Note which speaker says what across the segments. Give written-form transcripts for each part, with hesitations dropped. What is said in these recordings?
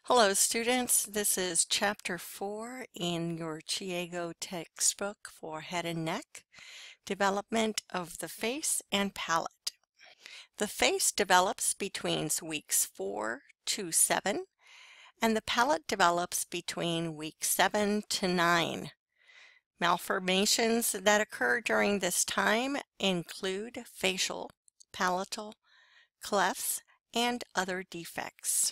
Speaker 1: Hello students, this is chapter 4 in your Chiego textbook for head and neck, development of the face and palate. The face develops between weeks 4 to 7, and the palate develops between weeks 7 to 9. Malformations that occur during this time include facial, palatal, clefts, and other defects.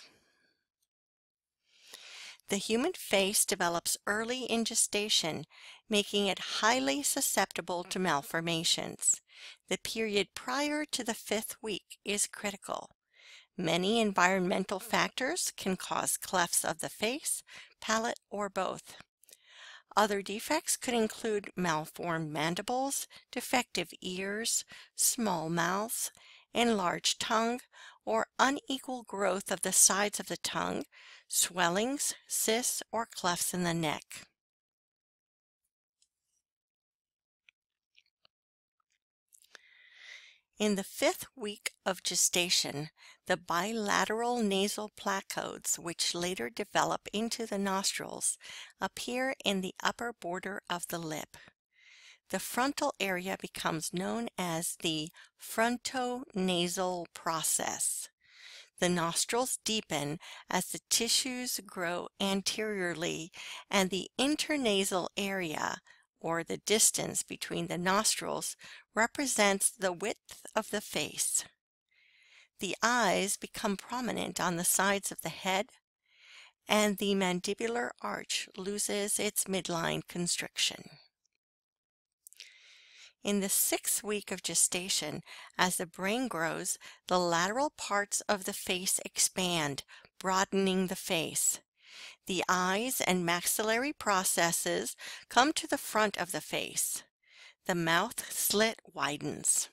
Speaker 1: The human face develops early in gestation, making it highly susceptible to malformations. The period prior to the 5th week is critical. Many environmental factors can cause clefts of the face, palate, or both. Other defects could include malformed mandibles, defective ears, small mouths, enlarged tongue, or unequal growth of the sides of the tongue, swellings, cysts, or clefts in the neck. In the 5th week of gestation, the bilateral nasal placodes, which later develop into the nostrils, appear in the upper border of the lip. The frontal area becomes known as the frontonasal process. The nostrils deepen as the tissues grow anteriorly, and the internasal area, or the distance between the nostrils, represents the width of the face. The eyes become prominent on the sides of the head, and the mandibular arch loses its midline constriction. In the 6th week of gestation, as the brain grows, the lateral parts of the face expand, broadening the face. The eyes and maxillary processes come to the front of the face. The mouth slit widens.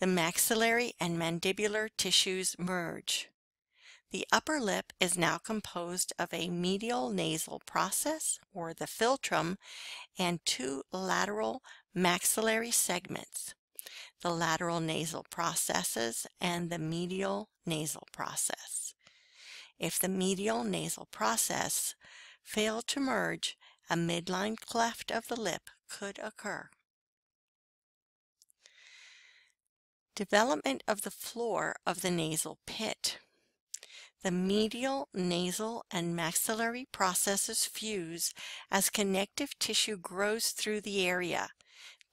Speaker 1: The maxillary and mandibular tissues merge. The upper lip is now composed of a medial nasal process, or the philtrum, and 2 lateral maxillary segments, the lateral nasal processes and the medial nasal process. If the medial nasal process failed to merge, a midline cleft of the lip could occur. Development of the floor of the nasal pit. The medial, nasal, and maxillary processes fuse as connective tissue grows through the area.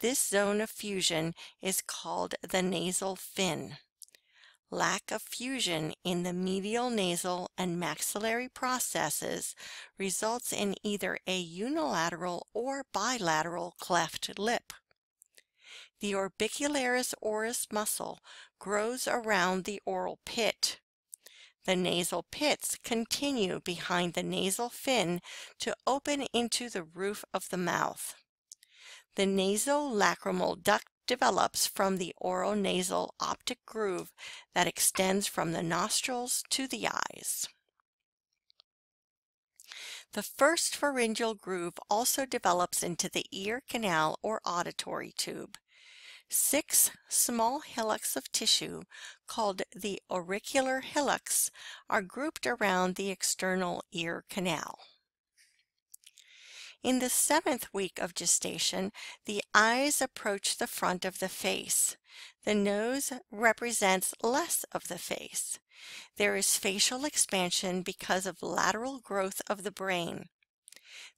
Speaker 1: This zone of fusion is called the nasal fin. Lack of fusion in the medial nasal and maxillary processes results in either a unilateral or bilateral cleft lip. The orbicularis oris muscle grows around the oral pit. The nasal pits continue behind the nasal fin to open into the roof of the mouth. The nasolacrimal duct develops from the oronasal optic groove that extends from the nostrils to the eyes. The first pharyngeal groove also develops into the ear canal or auditory tube. 6 small hillocks of tissue, called the auricular hillocks, are grouped around the external ear canal. In the 7th week of gestation, the eyes approach the front of the face. The nose represents less of the face. There is facial expansion because of lateral growth of the brain.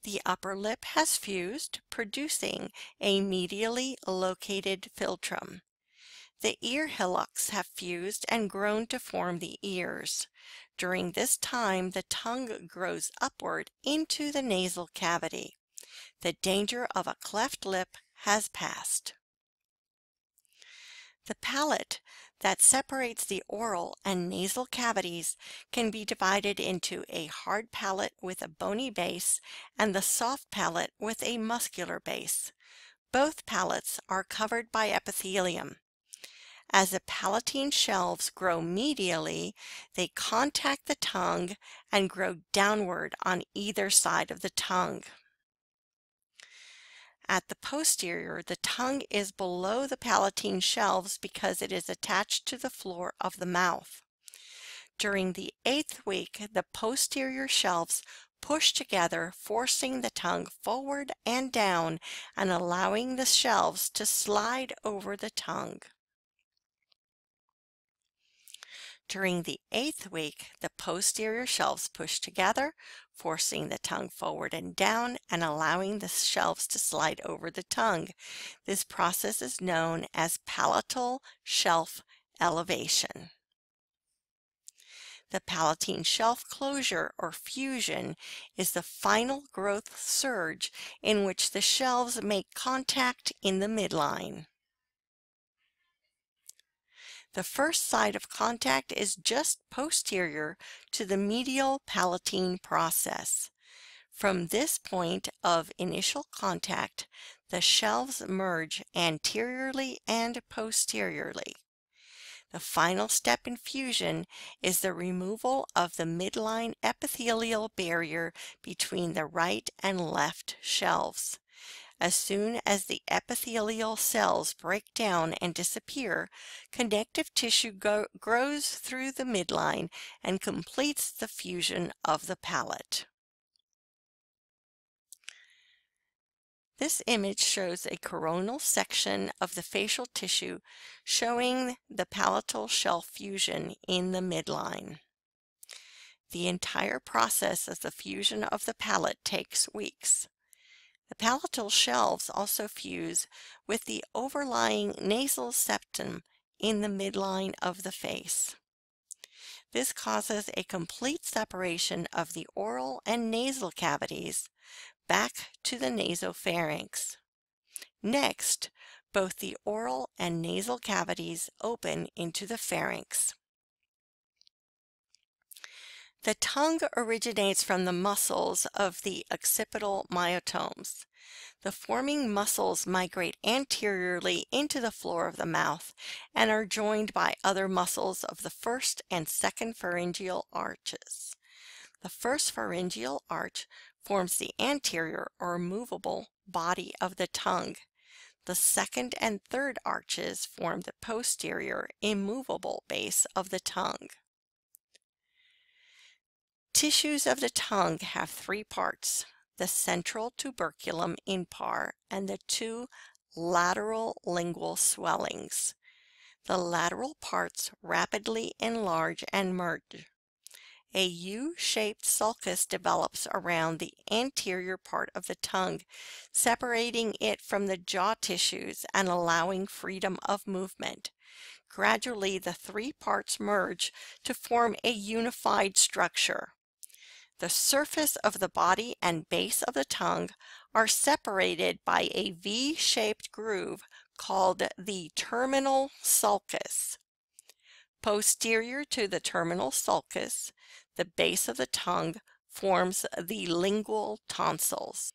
Speaker 1: The upper lip has fused, producing a medially located philtrum. The ear hillocks have fused and grown to form the ears. During this time, the tongue grows upward into the nasal cavity. The danger of a cleft lip has passed. The palate that separates the oral and nasal cavities can be divided into a hard palate with a bony base and the soft palate with a muscular base. Both palates are covered by epithelium. As the palatine shelves grow medially, they contact the tongue and grow downward on either side of the tongue. At the posterior, the tongue is below the palatine shelves because it is attached to the floor of the mouth. During the 8th week, the posterior shelves push together, forcing the tongue forward and down and allowing the shelves to slide over the tongue. During the 8th week, the posterior shelves push together, forcing the tongue forward and down and allowing the shelves to slide over the tongue. This process is known as palatal shelf elevation. The palatine shelf closure or fusion is the final growth surge in which the shelves make contact in the midline. The first site of contact is just posterior to the medial palatine process. From this point of initial contact, the shelves merge anteriorly and posteriorly. The final step in fusion is the removal of the midline epithelial barrier between the right and left shelves. As soon as the epithelial cells break down and disappear, connective tissue grows through the midline and completes the fusion of the palate. This image shows a coronal section of the facial tissue showing the palatal shelf fusion in the midline. The entire process of the fusion of the palate takes weeks. The palatal shelves also fuse with the overlying nasal septum in the midline of the face. This causes a complete separation of the oral and nasal cavities back to the nasopharynx. Next, both the oral and nasal cavities open into the pharynx. The tongue originates from the muscles of the occipital myotomes. The forming muscles migrate anteriorly into the floor of the mouth and are joined by other muscles of the first and second pharyngeal arches. The first pharyngeal arch forms the anterior or movable body of the tongue. The second and third arches form the posterior immovable base of the tongue. Tissues of the tongue have three parts: the central tuberculum in par and the two lateral lingual swellings. The lateral parts rapidly enlarge and merge. A U-shaped sulcus develops around the anterior part of the tongue, separating it from the jaw tissues and allowing freedom of movement. Gradually, the three parts merge to form a unified structure. The surface of the body and base of the tongue are separated by a V-shaped groove called the terminal sulcus. Posterior to the terminal sulcus, the base of the tongue forms the lingual tonsils.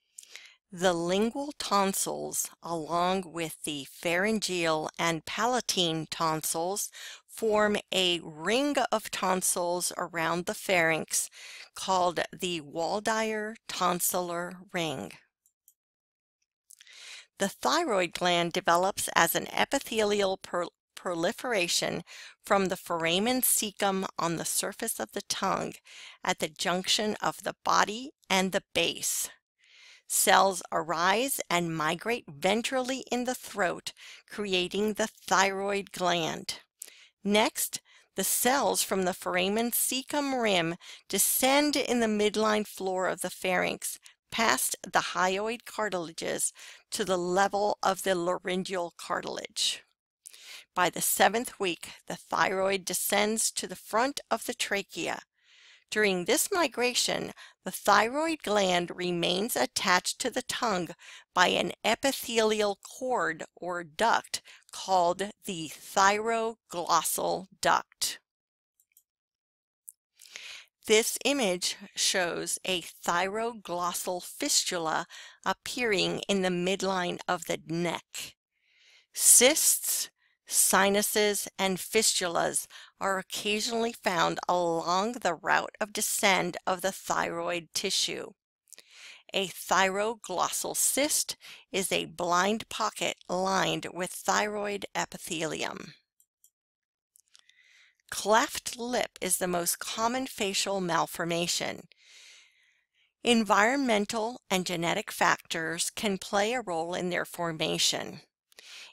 Speaker 1: The lingual tonsils, along with the pharyngeal and palatine tonsils, form a ring of tonsils around the pharynx called the Waldeyer tonsillar ring. The thyroid gland develops as an epithelial proliferation from the foramen cecum on the surface of the tongue at the junction of the body and the base. Cells arise and migrate ventrally in the throat, creating the thyroid gland. Next, the cells from the foramen cecum rim descend in the midline floor of the pharynx, past the hyoid cartilages to the level of the laryngeal cartilage. By the 7th week, the thyroid descends to the front of the trachea. During this migration, the thyroid gland remains attached to the tongue by an epithelial cord or duct called the thyroglossal duct. This image shows a thyroglossal fistula appearing in the midline of the neck. Cysts, sinuses, and fistulas are occasionally found along the route of descent of the thyroid tissue. A thyroglossal cyst is a blind pocket lined with thyroid epithelium. Cleft lip is the most common facial malformation. Environmental and genetic factors can play a role in their formation.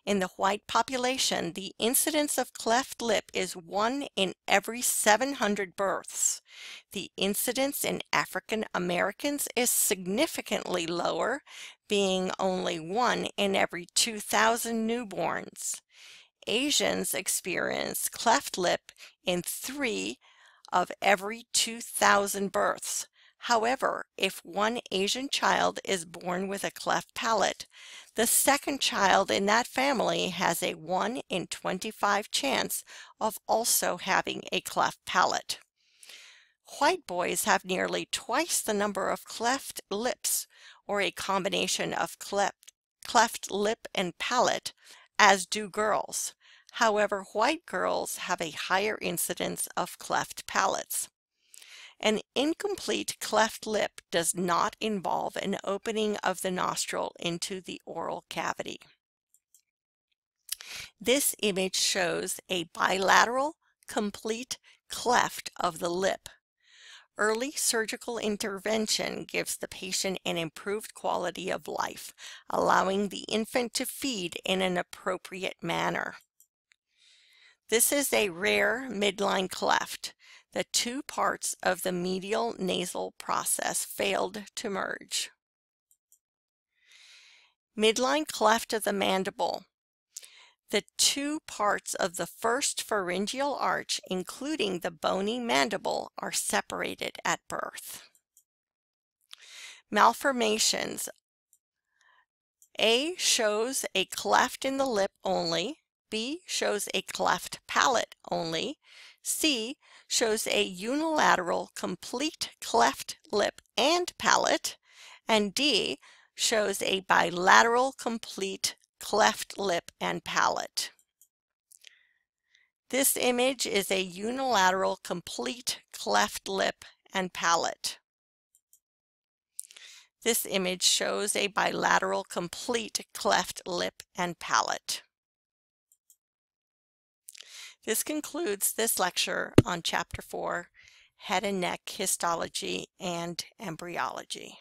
Speaker 1: In the white population, the incidence of cleft lip is 1 in every 700 births. The incidence in African Americans is significantly lower, being only 1 in every 2,000 newborns. Asians experience cleft lip in 3 of every 2,000 births. However, if one Asian child is born with a cleft palate, the second child in that family has a 1 in 25 chance of also having a cleft palate. White boys have nearly twice the number of cleft lips, or a combination of cleft lip and palate, as do girls. However, white girls have a higher incidence of cleft palates. An incomplete cleft lip does not involve an opening of the nostril into the oral cavity. This image shows a bilateral, complete cleft of the lip. Early surgical intervention gives the patient an improved quality of life, allowing the infant to feed in an appropriate manner. This is a rare midline cleft. The two parts of the medial nasal process failed to merge. Midline cleft of the mandible. The two parts of the first pharyngeal arch, including the bony mandible, are separated at birth. Malformations. A shows a cleft in the lip only. B shows a cleft palate only. C shows a unilateral complete cleft lip and palate. And D shows a bilateral complete cleft lip and palate. This image is a unilateral complete cleft lip and palate. This image shows a bilateral complete cleft lip and palate. This concludes this lecture on Chapter 4, Head and Neck Histology and Embryology.